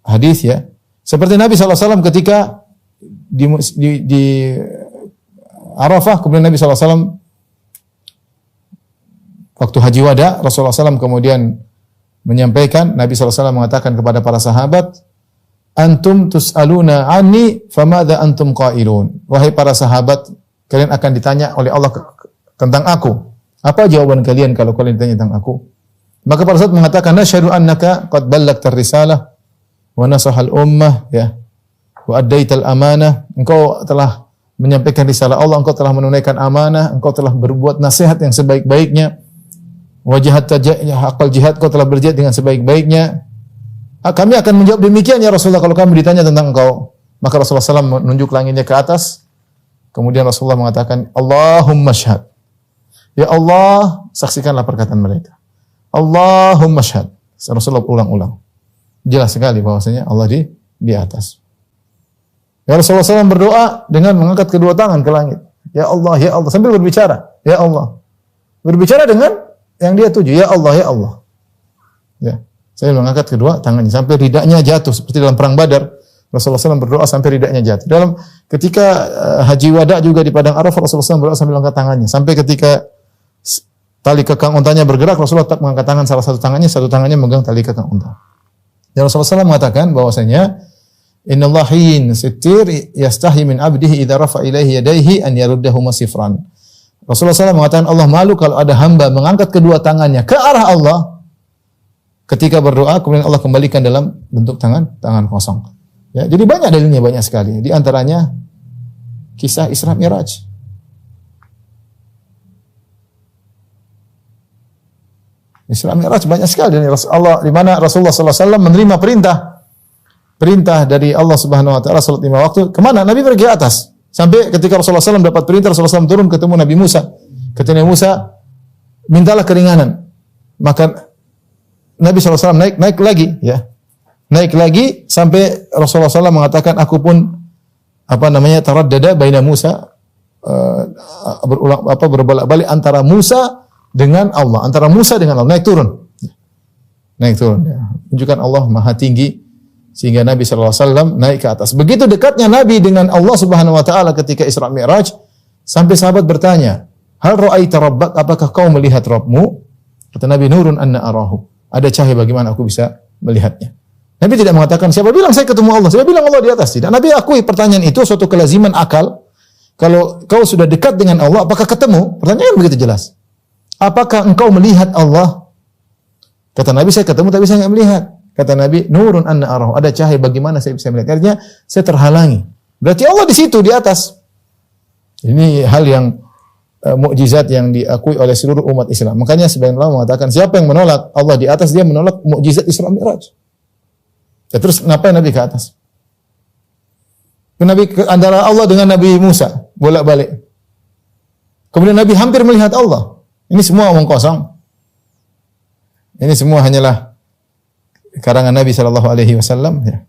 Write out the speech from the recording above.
hadis ya. Seperti Nabi SAW ketika di Arafah, kemudian Nabi SAW waktu haji wada, Rasulullah SAW kemudian menyampaikan, Nabi SAW mengatakan kepada para sahabat, antum tus'aluna anni famadha antum qailun. Wahai para sahabat, kalian akan ditanya oleh Allah tentang aku. Apa jawaban kalian kalau kalian ditanya tentang aku? Maka para sahabat mengatakan, nasyhadu annaka qad ballagta risalah wa nasahal ummah ya. Wa addaital amanah. Engkau telah menyampaikan risalah Allah, engkau telah menunaikan amanah, engkau telah berbuat nasihat yang sebaik-baiknya. Wa jahadta haqqal jihad, engkau telah berjihad dengan sebaik-baiknya. Kami akan menjawab demikian ya Rasulullah kalau kami ditanya tentang engkau. Maka Rasulullah SAW menunjuk langitnya ke atas. Kemudian Rasulullah mengatakan, Allahumma syahad. Ya Allah, saksikanlah perkataan mereka. Allahumma syahad. Rasulullah ulang-ulang. Jelas sekali bahwasanya Allah di atas. Ya Rasulullah SAW berdoa dengan mengangkat kedua tangan ke langit. Ya Allah, ya Allah. Sambil berbicara. Ya Allah. Berbicara dengan yang dia tuju. Ya Allah, ya Allah. Ya. Saya mengangkat kedua tangannya sampai ridaknya jatuh seperti dalam perang Badar. Rasulullah SAW berdoa sampai ridaknya jatuh. Dalam ketika haji wada juga di padang Arafah, Rasulullah SAW berdoa sambil mengangkat tangannya. Sampai ketika tali kekang untanya bergerak, Rasulullah tak mengangkat tangan salah satu tangannya memegang tali kekang unta. Dan Rasulullah SAW mengatakan bahwasanya innallaha hayyin sittir yastahi min 'abdihi idza rafa ilaihi yadayhi an yaruddahuma sifran. Rasulullah SAW mengatakan Allah malu kalau ada hamba mengangkat kedua tangannya ke arah Allah ketika berdoa, kemudian Allah kembalikan dalam bentuk tangan kosong. Ya, jadi banyak dalilnya, banyak sekali. Di antaranya kisah Isra Mi'raj. Isra Mi'raj banyak sekali dari Allah, di mana Rasulullah SAW menerima perintah dari Allah Subhanahu Wa Taala salat 5 waktu. Kemana? Nabi pergi ke atas. Sampai ketika Rasulullah SAW dapat perintah, Rasulullah SAW turun ketemu Nabi Musa. Kata Nabi Musa, mintalah keringanan. Maka Nabi SAW naik lagi, ya. Naik lagi sampai Rasulullah SAW mengatakan, aku pun taraddada baina Musa, berbolak-balik antara Musa dengan Allah, antara Musa dengan Allah, naik turun. Ya. Menunjukkan Allah Maha tinggi sehingga Nabi SAW naik ke atas. Begitu dekatnya Nabi dengan Allah Subhanahu Wa Taala ketika Isra Mi'raj, sampai sahabat bertanya, hal ra'aita rabbak, apakah kau melihat Rabbmu? Kata Nabi, nurun anna arahu. Ada cahaya, bagaimana aku bisa melihatnya? Nabi tidak mengatakan, siapa bilang saya ketemu Allah? Siapa bilang Allah di atas? Tidak. Nabi akui pertanyaan itu suatu kelaziman akal. Kalau kau sudah dekat dengan Allah, apakah ketemu? Pertanyaan begitu jelas. Apakah engkau melihat Allah? Kata Nabi, saya ketemu tapi saya tidak melihat. Kata Nabi, nurun anna arahu. Ada cahaya, bagaimana saya bisa melihat? Artinya, saya terhalangi. Berarti Allah di situ, di atas. Ini hal yang mukjizat yang diakui oleh seluruh umat Islam. Makanya sebagian ulama mengatakan siapa yang menolak Allah di atas, dia menolak mukjizat Isra Mi'raj. Ya, terus kenapa Nabi ke atas? Nabi antara Allah dengan Nabi Musa bolak-balik. Kemudian Nabi hampir melihat Allah. Ini semua omong kosong. Ini semua hanyalah karangan Nabi SAW. Ya.